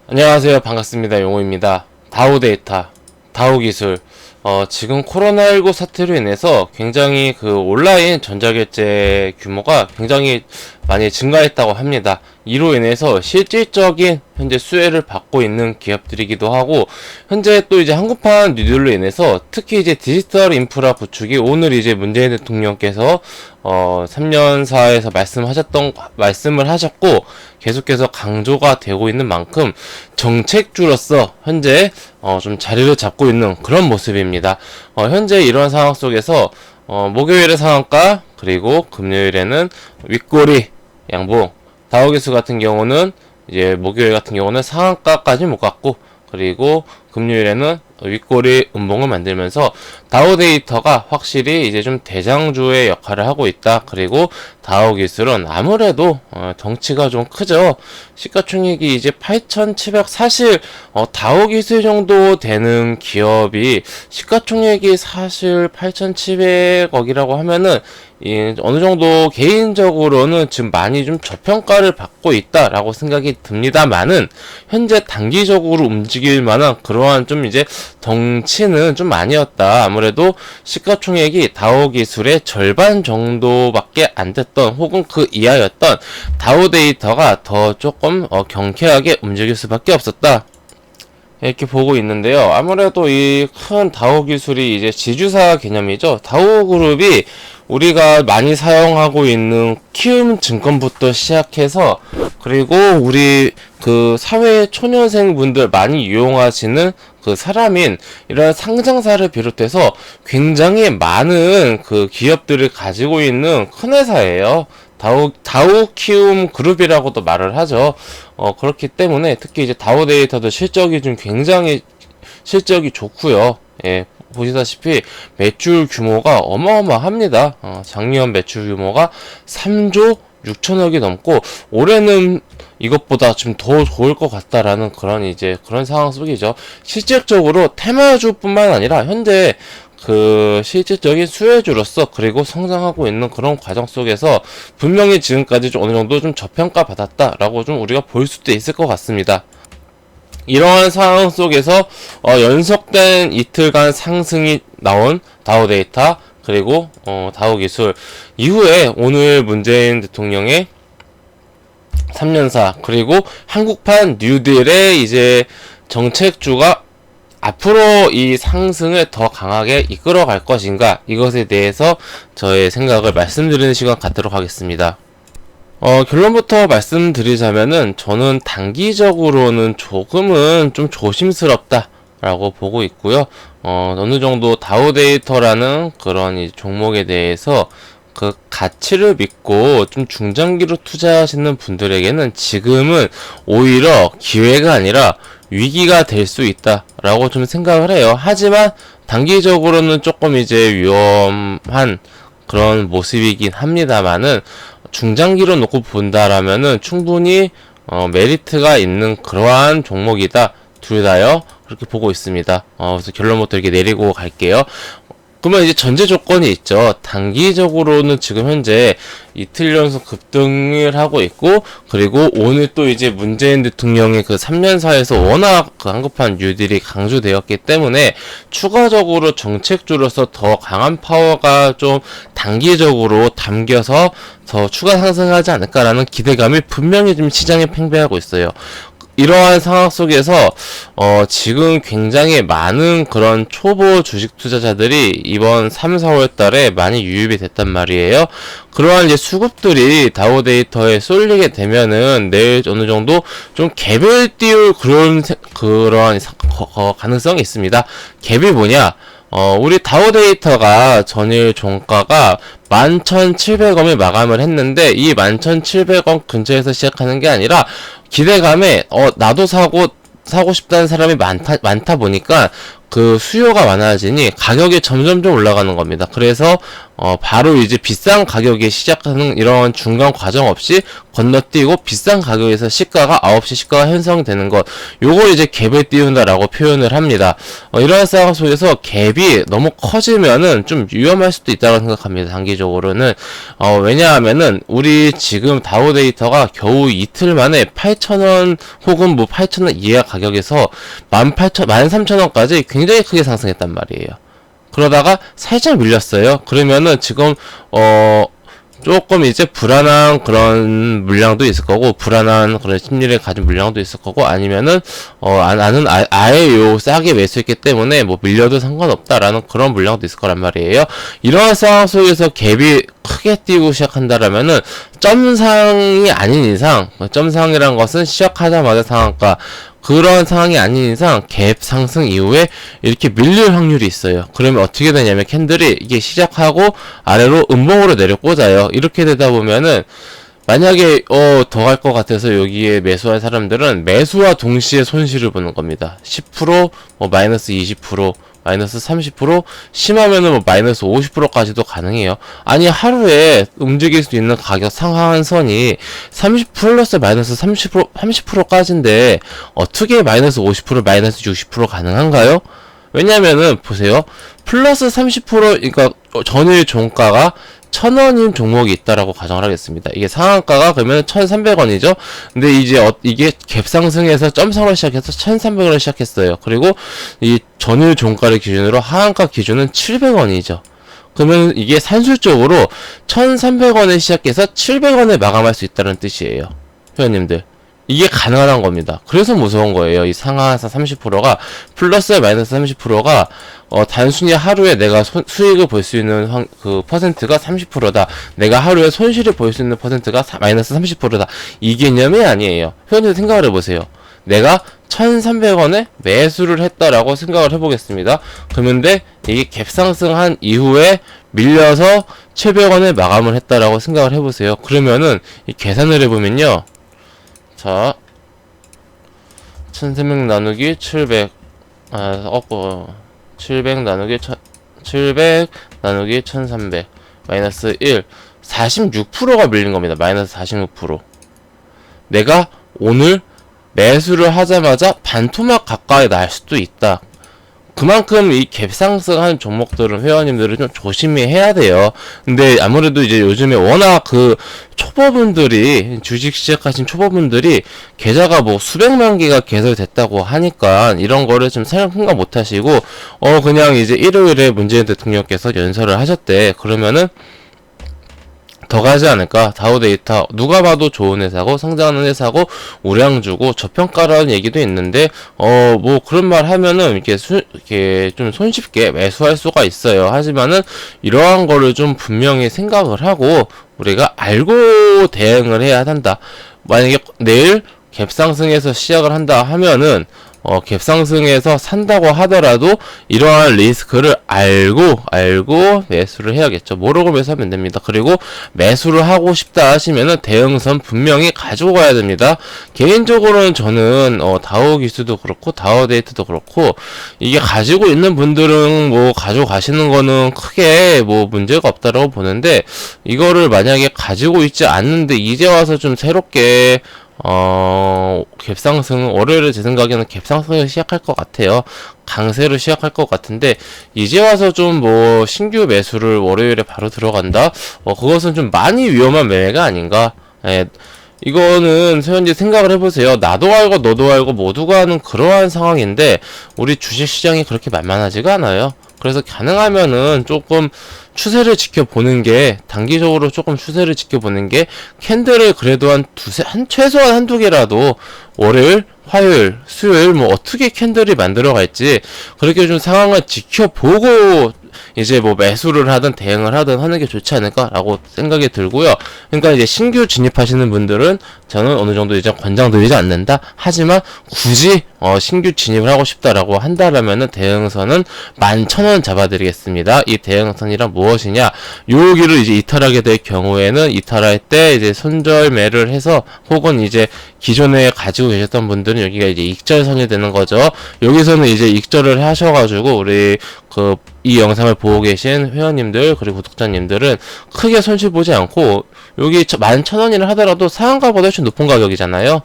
안녕하세요. 반갑습니다. 용호입니다. 다우 데이터, 다우 기술. 지금 코로나19 사태로 인해서 굉장히 그 온라인 전자결제 규모가 굉장히 많이 증가했다고 합니다. 이로 인해서 실질적인 현재 수혜를 받고 있는 기업들이기도 하고, 현재 또 이제 한국판 뉴딜로 인해서 특히 이제 디지털 인프라 구축이 오늘 이제 문재인 대통령께서 3년사에서 말씀을 하셨고, 계속해서 강조가 되고 있는 만큼 정책주로서 현재 좀 자리를 잡고 있는 그런 모습입니다. 현재 이런 상황 속에서 목요일에 상한가, 그리고 금요일에는 윗꼬리 양봉, 다우기수 같은 경우는 이제 목요일 같은 경우는 상한가까지 못 갔고, 그리고 금요일에는 윗꼬리 음봉을 만들면서 다우 데이터가 확실히 이제 좀 대장주의 역할을 하고 있다. 그리고 다우 기술은 아무래도 덩치가 좀 크죠. 시가총액이 이제 8,700, 사실 다우 기술 정도 되는 기업이 시가총액이 사실 8,700억이라고 하면은 어느 정도 개인적으로는 지금 많이 좀 저평가를 받고 있다라고 생각이 듭니다만은, 현재 단기적으로 움직일 만한 그러한 좀 이제 덩치는 좀 아니었다. 아무래도 시가총액이 다우 기술의 절반 정도밖에 안 됐던, 혹은 그 이하였던 다우 데이터가 더 조금 경쾌하게 움직일 수밖에 없었다, 이렇게 보고 있는데요. 아무래도 이 큰 다우 기술이 이제 지주사 개념이죠. 다우 그룹이 우리가 많이 사용하고 있는 키움 증권부터 시작해서, 그리고 우리 그 사회 초년생 분들 많이 이용하시는 그 사람인 이런 상장사를 비롯해서 굉장히 많은 그 기업들을 가지고 있는 큰 회사예요. 다우 키움 그룹이라고도 말을 하죠. 그렇기 때문에 특히 이제 다우 데이터도 실적이 좀 굉장히 실적이 좋고요. 예, 보시다시피 매출 규모가 어마어마합니다. 작년 매출 규모가 3조 6천억이 넘고, 올해는 이것보다 좀 더 좋을 것 같다라는 그런 상황 속이죠. 실질적으로 테마주뿐만 아니라 현재 그 실질적인 수혜주로서 그리고 성장하고 있는 그런 과정 속에서 분명히 지금까지 좀 어느 정도 좀 저평가 받았다라고 좀 우리가 볼 수도 있을 것 같습니다. 이러한 상황 속에서 연속된 이틀간 상승이 나온 다우 데이터, 그리고 다우 기술 이후에 오늘 문재인 대통령의 3년사, 그리고 한국판 뉴딜의 이제 정책주가 앞으로 이 상승을 더 강하게 이끌어 갈 것인가, 이것에 대해서 저의 생각을 말씀드리는 시간 갖도록 하겠습니다. 결론부터 말씀드리자면은, 저는 단기적으로는 조금은 좀 조심스럽다 라고 보고 있고요. 어느 정도 다우 데이터라는 그런 이 종목에 대해서 그 가치를 믿고 좀 중장기로 투자하시는 분들에게는 지금은 오히려 기회가 아니라 위기가 될 수 있다라고 좀 생각을 해요. 하지만 단기적으로는 조금 이제 위험한 그런 모습이긴 합니다만은, 중장기로 놓고 본다라면은 충분히 메리트가 있는 그러한 종목이다. 둘 다요. 그렇게 보고 있습니다. 그래서 결론부터 이렇게 내리고 갈게요. 그러면 이제 전제 조건이 있죠. 단기적으로는 지금 현재 이틀 연속 급등을 하고 있고, 그리고 오늘 또 이제 문재인 대통령의 그 3년사에서 워낙 그 한국판 뉴딜이 강조되었기 때문에 추가적으로 정책주로서 더 강한 파워가 좀 단기적으로 담겨서 더 추가 상승하지 않을까라는 기대감이 분명히 좀 시장에 팽배하고 있어요. 이러한 상황 속에서 지금 굉장히 많은 그런 초보 주식 투자자들이 이번 3, 4월 달에 많이 유입이 됐단 말이에요. 그러한 이제 수급들이 다우 데이터에 쏠리게 되면은 내일 어느 정도 좀 갭을 띄울 그러한 가능성이 있습니다. 갭이 뭐냐? 우리 다우 데이터가 전일 종가가 11,700원을 마감을 했는데, 이 11,700원 근처에서 시작하는 게 아니라 기대감에 나도 사고 싶다는 사람이 많다 보니까 그 수요가 많아지니 가격이 점점점 올라가는 겁니다. 그래서 바로 이제 비싼 가격에 시작하는 이런 중간 과정 없이 건너뛰고 비싼 가격에서 시가가 9시 시가가 형성되는 것, 요걸 이제 갭을 띄운다라고 표현을 합니다. 이러한 상황 속에서 갭이 너무 커지면은 좀 위험할 수도 있다고 생각합니다. 단기적으로는. 왜냐하면은 우리 지금 다우 데이터가 겨우 이틀 만에 8,000원 혹은 뭐 8,000원 이하 가격에서 13,000원까지 굉장히 크게 상승했단 말이에요. 그러다가 살짝 밀렸어요. 그러면은 지금 조금 이제 불안한 그런 물량도 있을 거고, 불안한 그런 심리를 가진 물량도 있을 거고, 아니면은 나는 아예 요 싸게 매수했기 때문에 뭐 밀려도 상관없다라는 그런 물량도 있을 거란 말이에요. 이러한 상황 속에서 갭이 크게 뛰고 시작한다라면은 점상이 아닌 이상, 점상이란 것은 시작하자마자 상한가, 그런 상황이 아닌 이상 갭 상승 이후에 이렇게 밀릴 확률이 있어요. 그러면 어떻게 되냐면 캔들이 이게 시작하고 아래로 음봉으로 내려 꽂아요. 이렇게 되다 보면은 만약에 더 갈 것 같아서 여기에 매수할 사람들은 매수와 동시에 손실을 보는 겁니다. 10%, 마이너스 20%, 마이너스 30%, 심하면은 마이너스 50%까지도 가능해요. 아니, 하루에 움직일 수 있는 가격 상한선이 30 플러스 마이너스 30%까지인데, 어떻게 마이너스 50%, 마이너스 60% 가능한가요? 왜냐면은, 보세요. 플러스 30%, 그러니까 전일 종가가 1,000원인 종목이 있다라고 가정을 하겠습니다. 이게 상한가가 그러면 1,300원이죠. 근데 이제 이게 갭상승해서 점상으로 시작해서 1,300원을 시작했어요. 그리고 이 전일 종가를 기준으로 하한가 기준은 700원이죠. 그러면 이게 산술적으로 1,300원에 시작해서 700원에 마감할 수 있다는 뜻이에요. 회원님들. 이게 가능한 겁니다. 그래서 무서운 거예요. 이 상하사 30%가 플러스 마이너스 30%가 단순히 하루에 내가 수익을 볼 수 있는 그 퍼센트가 30%다. 내가 하루에 손실을 볼 수 있는 퍼센트가 마이너스 30%다. 이 개념이 아니에요. 회원님들 생각을 해보세요. 내가 1,300원에 매수를 했다라고 생각을 해보겠습니다. 그런데 이게 갭상승한 이후에 밀려서 700원에 마감을 했다라고 생각을 해보세요. 그러면은 이 계산을 해보면요. 자, 1300 나누기 700, 700 나누기 700 나누기 1300, 마이너스 1, 46%가 밀린 겁니다. 마이너스 46%. 내가 오늘 매수를 하자마자 반토막 가까이 날 수도 있다. 그만큼 이 갭상승한 종목들은 회원님들은 좀 조심히 해야 돼요. 근데 아무래도 이제 요즘에 워낙 그 초보분들이, 주식 시작하신 초보분들이 계좌가 뭐 수백만 개가 개설됐다고 하니까 이런 거를 좀 생각 못 하시고, 그냥 이제 일요일에 문재인 대통령께서 연설을 하셨대. 그러면은 더 가지 않을까? 다우 데이터 누가 봐도 좋은 회사고 성장하는 회사고 우량주고 저평가라는 얘기도 있는데 뭐 그런 말 하면은 이렇게 좀 손쉽게 매수할 수가 있어요. 하지만은 이러한 거를 좀 분명히 생각을 하고 우리가 알고 대응을 해야 한다. 만약에 내일 갭상승에서 시작을 한다 하면은 갭상승에서 산다고 하더라도 이러한 리스크를 알고 매수를 해야겠죠. 모르고 매수하면 됩니다. 그리고 매수를 하고 싶다 하시면은 대응선 분명히 가지고 가야 됩니다. 개인적으로는 저는 다우 기술도 그렇고 다우 데이터도 그렇고 이게 가지고 있는 분들은 뭐 가지고 가시는 거는 크게 뭐 문제가 없다라고 보는데, 이거를 만약에 가지고 있지 않는데 이제 와서 좀 새롭게 갭상승, 월요일에 제 생각에는 갭상승을 시작할 것 같아요. 강세로 시작할 것 같은데, 이제 와서 좀 뭐 신규 매수를 월요일에 바로 들어간다? 그것은 좀 많이 위험한 매매가 아닌가? 예. 이거는 현재 생각을 해보세요. 나도 알고 너도 알고 모두가 하는 그러한 상황인데 우리 주식시장이 그렇게 만만하지가 않아요. 그래서 가능하면은 조금 추세를 지켜보는 게, 단기적으로 조금 추세를 지켜보는 게, 캔들을 그래도 최소한 한두 개라도 월요일, 화요일, 수요일 뭐 어떻게 캔들이 만들어 갈지 그렇게 좀 상황을 지켜보고 이제 뭐 매수를 하든 대응을 하든 하는 게 좋지 않을까라고 생각이 들고요. 그러니까 이제 신규 진입하시는 분들은 저는 어느 정도 이제 권장드리지 않는다. 하지만 굳이 신규 진입을 하고 싶다라고 한다라면은 대응선은 11,000원 잡아드리겠습니다. 이 대응선이란 무엇이냐? 여기를 이제 이탈하게 될 경우에는 이탈할 때 이제 손절매를 해서, 혹은 이제 기존에 가지고 계셨던 분들은 기준은 여기가 이제 익절선이 되는 거죠. 여기서는 이제 익절을 하셔가지고 우리 이 영상을 보고 계신 회원님들 그리고 구독자님들은 크게 손실 보지 않고 여기 11,000원이라 하더라도 상한가보다 훨씬 높은 가격이잖아요.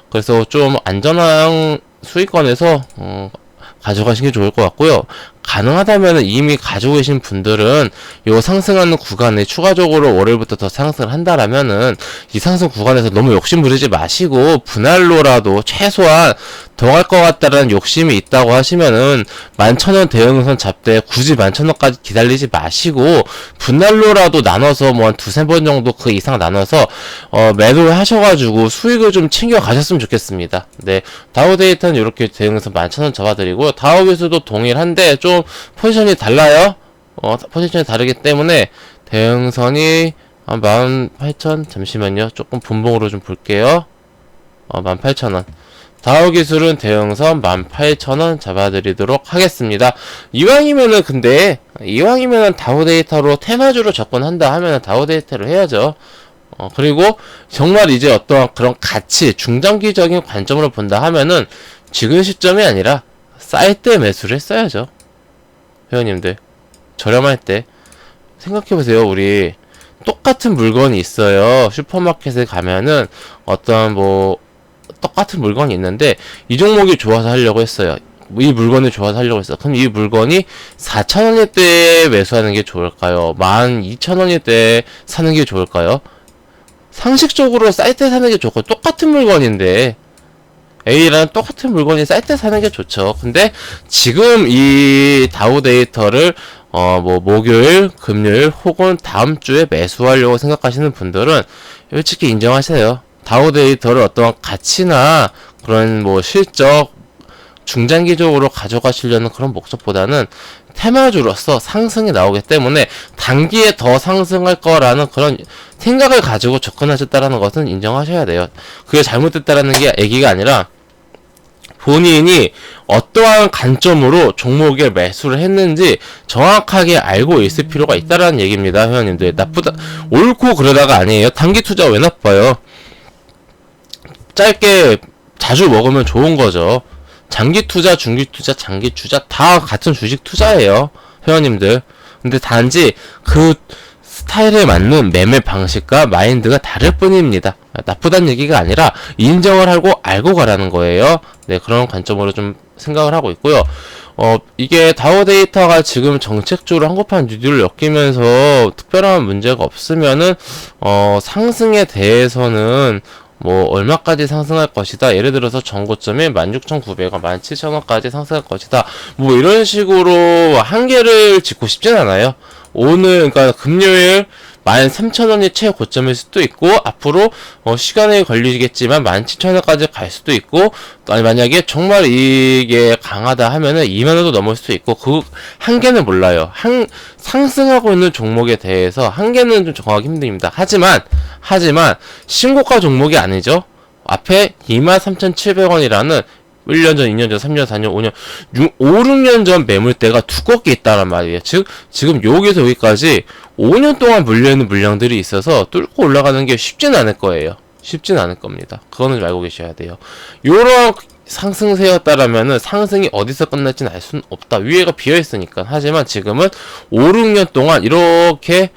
그래서 좀 안전한 수익권에서 가져가시는 게 좋을 것 같고요. 가능하다면 이미 가지고 계신 분들은 요 상승하는 구간에 추가적으로 월요일부터 더 상승을 한다라면은 이 상승 구간에서 너무 욕심 부리지 마시고 분할로라도 최소한 더 갈 것 같다라는 욕심이 있다고 하시면은 11,000원 대응선 잡되 굳이 11,000원까지 기다리지 마시고 분할로라도 나눠서 뭐 한 두세 번 정도 그 이상 나눠서 매도를 하셔가지고 수익을 좀 챙겨 가셨으면 좋겠습니다. 네, 다우데이터는 이렇게 대응선 11,000원 잡아드리고 다우에서도 동일한데 좀 포지션이 달라요. 포지션이 다르기 때문에 대응선이 한 18,000 잠시만요. 조금 분봉으로 좀 볼게요. 18,000원. 다우기술은 대응선 18,000원 잡아드리도록 하겠습니다. 이왕이면은 다우데이터로 테마주로 접근한다 하면은 다우데이터로 해야죠. 그리고 정말 이제 어떠한 그런 가치, 중장기적인 관점으로 본다 하면은 지금 시점이 아니라 쌀 때 매수를 했어야죠. 회원님들 저렴할 때 생각해보세요. 우리 똑같은 물건이 있어요. 슈퍼마켓에 가면은 어떤 똑같은 물건이 있는데 이 종목이 좋아서 하려고 했어요. 이 물건이 좋아서 하려고 했어. 그럼 이 물건이 4,000원일 때 매수하는 게 좋을까요? 12,000원일 때 사는 게 좋을까요? 상식적으로 쌀 때 사는 게 좋고 똑같은 물건인데 A랑 똑같은 물건이 쌀 때 사는 게 좋죠. 근데 지금 이 다우 데이터를 목요일, 금요일 혹은 다음 주에 매수하려고 생각하시는 분들은 솔직히 인정하세요. 다우 데이터를 어떤 가치나 그런 실적 중장기적으로 가져가시려는 그런 목적보다는 테마주로서 상승이 나오기 때문에 단기에 더 상승할 거라는 그런 생각을 가지고 접근하셨다라는 것은 인정하셔야 돼요. 그게 잘못됐다라는 게 얘기가 아니라 본인이 어떠한 관점으로 종목에 매수를 했는지 정확하게 알고 있을 필요가 있다라는 얘기입니다. 회원님들 옳고 그러다가 아니에요. 단기 투자 왜 나빠요? 짧게 자주 먹으면 좋은 거죠. 장기 투자, 중기 투자, 장기 투자 다 같은 주식 투자예요. 회원님들. 근데 단지 그 스타일에 맞는 매매 방식과 마인드가 다를 뿐입니다. 나쁘다는 얘기가 아니라 인정을 하고 알고 가라는 거예요. 네, 그런 관점으로 좀 생각을 하고 있고요. 이게 다우 데이터가 지금 정책적으로 한국판 뉴딜을 엮이면서 특별한 문제가 없으면은 상승에 대해서는 얼마까지 상승할 것이다. 예를 들어서 전고점이 16,900원, 17,000원까지 상승할 것이다. 이런 식으로 한계를 짓고 싶진 않아요. 그러니까 금요일 13,000원이 최고점일 수도 있고, 앞으로, 시간이 걸리겠지만 17,000원까지 갈 수도 있고, 아니, 만약에 정말 이게 강하다 하면은 2만원도 넘을 수도 있고, 그 한계는 몰라요. 상승하고 있는 종목에 대해서 한계는 좀 정하기 힘듭니다. 하지만, 신고가 종목이 아니죠. 앞에 23,700원이라는 1년 전, 2년 전, 3년, 4년, 5년, 5, 6년 전 매물대가 두껍게 있다란 말이에요. 즉, 지금 여기서 여기까지 5년 동안 물려있는 물량들이 있어서 뚫고 올라가는 게 쉽진 않을 거예요. 쉽진 않을 겁니다. 그거는 좀 알고 계셔야 돼요. 요런 상승세였다라면은 상승이 어디서 끝날지는 알 수는 없다. 위에가 비어있으니까. 하지만 지금은 5, 6년 동안 이렇게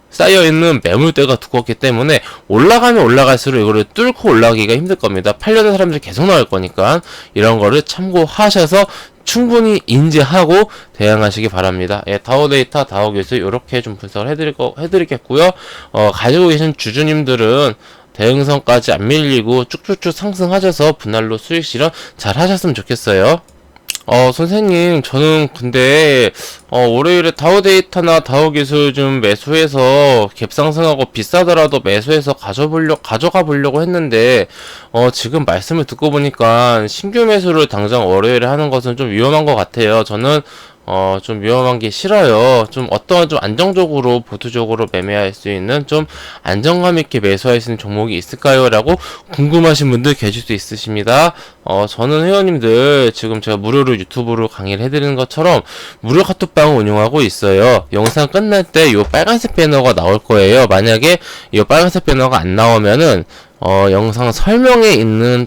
쌓여있는 매물대가 두껍기 때문에 올라가면 올라갈수록 이거를 뚫고 올라가기가 힘들 겁니다. 팔려는 사람들이 계속 나올 거니까 이런 거를 참고하셔서 충분히 인지하고 대응하시기 바랍니다. 예, 다우 데이터, 다우 기술 이렇게 좀 분석을 해드리겠고요. 가지고 계신 주주님들은 대응선까지 안 밀리고 쭉쭉쭉 상승하셔서 분할로 수익 실현 잘 하셨으면 좋겠어요. 선생님, 저는 근데, 월요일에 다우 데이터나 다우 기술 좀 매수해서 갭상승하고 비싸더라도 매수해서 가져가 보려고 했는데, 지금 말씀을 듣고 보니까 신규 매수를 당장 월요일에 하는 것은 좀 위험한 것 같아요. 저는, 좀 위험한 게 싫어요. 좀 안정적으로, 보수적으로 매매할 수 있는 좀 안정감 있게 매수할 수 있는 종목이 있을까요? 라고 궁금하신 분들 계실 수 있으십니다. 저는 회원님들 지금 제가 무료로 유튜브로 강의를 해드리는 것처럼 무료 카톡방을 운영하고 있어요. 영상 끝날 때 요 빨간색 배너가 나올 거예요. 만약에 이 빨간색 배너가 안 나오면은 영상 설명에 있는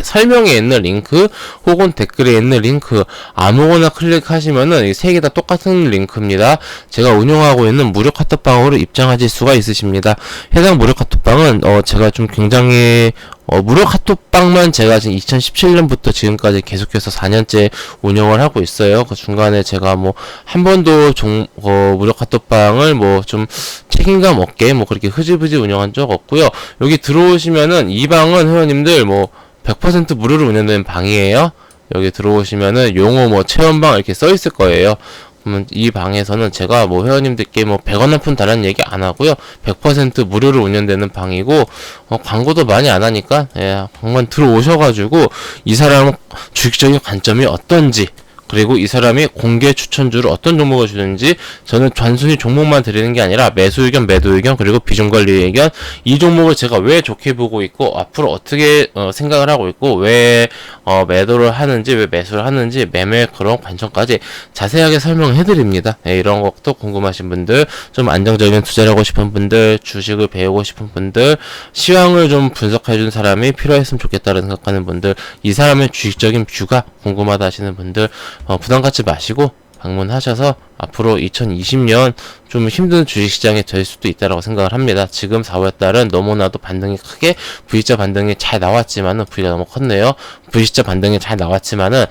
설명에 있는 링크 혹은 댓글에 있는 링크 아무거나 클릭하시면은 이 세 개 다 똑같은 링크입니다. 제가 운영하고 있는 무료 카톡방으로 입장하실 수가 있으십니다. 해당 무료 카톡방은 제가 좀 굉장히 무료 카톡방만 제가 지금 2017년부터 지금까지 계속해서 4년째 운영을 하고 있어요. 그 중간에 제가 뭐 한 번도 무료 카톡방을 뭐 좀 책임감 없게 뭐 그렇게 흐지부지 운영한 적 없고요. 여기 들어오시면은 이 방은 회원님들 뭐 100% 무료로 운영되는 방이에요. 여기 들어오시면은 용어 뭐 체험방 이렇게 써 있을 거예요. 그러면 이 방에서는 제가 뭐 회원님들께 뭐 100원 한 푼 달라는 얘기 안 하고요. 100% 무료로 운영되는 방이고, 광고도 많이 안 하니까, 예, 방만 들어오셔가지고, 이 사람 주식적인 관점이 어떤지, 그리고 이 사람이 공개 추천주를 어떤 종목을 주는지 저는 단순히 종목만 드리는 게 아니라 매수 의견, 매도 의견, 그리고 비중 관리 의견, 이 종목을 제가 왜 좋게 보고 있고 앞으로 어떻게 생각을 하고 있고 왜 매도를 하는지, 왜 매수를 하는지, 매매 그런 관점까지 자세하게 설명해 드립니다. 네, 이런 것도 궁금하신 분들, 좀 안정적인 투자를 하고 싶은 분들, 주식을 배우고 싶은 분들, 시황을 좀 분석해 준 사람이 필요했으면 좋겠다는 생각하는 분들, 이 사람의 주식적인 뷰가 궁금하다 하시는 분들, 부담 갖지 마시고 방문하셔서 앞으로 2020년 좀 힘든 주식시장이 될 수도 있다고 생각을 합니다. 지금 4월 달은 너무나도 반등이 크게 V자 반등이 잘 나왔지만은 V가 너무 컸네요. V자 반등이 잘 나왔지만은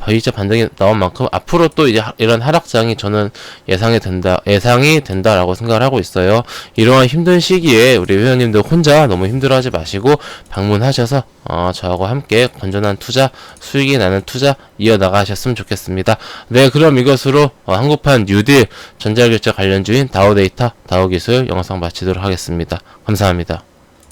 V자 반등이 나온 만큼 앞으로 또 이제 이런 하락장이 저는 예상이 된다라고 생각을 하고 있어요. 이러한 힘든 시기에 우리 회원님들 혼자 너무 힘들어하지 마시고 방문하셔서 저하고 함께 건전한 투자, 수익이 나는 투자 이어나가셨으면 좋겠습니다. 네, 그럼 이것으로 한국판 뉴딜 전자결제 관련주인 다우데이터, 다우기술 영상 마치도록 하겠습니다. 감사합니다.